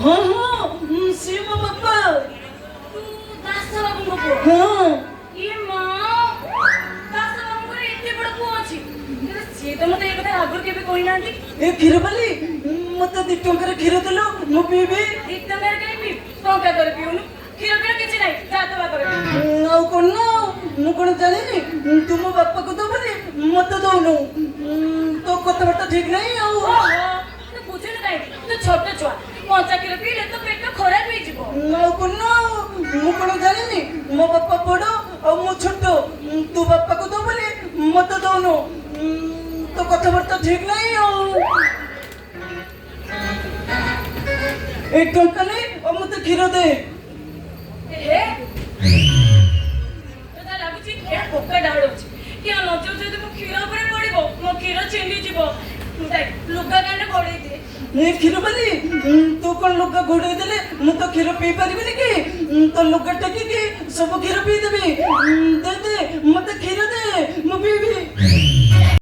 हाँ हाँ सी मो बापा तू दास बाबू को पुओ हाँ ये मां दास बाबू को एते बड़ पुओ अछि से तो मते एक कथा आगुर केबे कहि नांती ए क्षीर बाली मत 2 टंकर क्षीर देलो मु पीबी इतना मेरे कहीं भी टंका करे पिउनु क्षीर पियो किछि नाही जा तो करे ଆଉ କଣ ନା ମୁଁ କଣ ଜାଣିନି ତୁ ମୋ ବାପାକୁ ଦବୁ ବୋଲି ମତେ ଦଉନୁ ତୋ କଥାବାର୍ତ୍ତା ଠିକ ନାହିଁ ଆଉ ଓହୋ ତୁ ବୁଝୁनु କାଇଁ ତୁ ଛୋଟ ଛୁଆ କଞ୍ଚା କ୍ଷୀର ପିଇଲେ ତ ପେଟ ଖରାପ ହେଇଯିବ ଆଉ କଣ ନା ମୁଁ କଣ ଜାଣିନି ମୋ ବାପା ବଡ ଆଉ ମୁଁ ଛୋଟ ତୁ ବାପାକୁ ଦବୁ ବୋଲି ମତେ ଦଉନୁ ତୋ କଥାବାର୍ତ୍ତା ଠିକ ନାହିଁ ଆଉ 1 ଟଙ୍କା ନେଇ ଆଉ ମତେ କ୍ଷୀର ଦେ ଏ ତ ଲାଗୁଛି ଏ ପୋକା ଡାଳୁଛି କି ନଜର ଯଦି ମୋ କ୍ଷୀର ଉପରେ ପଡିବ ମୋ କ୍ଷୀର ଛିଣ୍ଡି ଯିବ ଲୁଗା କାଣ୍ଡ ଘୋଡେଇ ଦିଏ ଏ କ୍ଷୀର ବାଲି ତୁ କଣ ଲୁଗା ଘୋଡେଇ ଦେଲେ ମୁଁ ତ କ୍ଷୀର ପିଇ ପାରିବିନି କି ତ ଲୁଗା ଟେକିକି ସବୁ କ୍ଷୀର ପିଇ ଦେବି ଦେ ଦେ ମତେ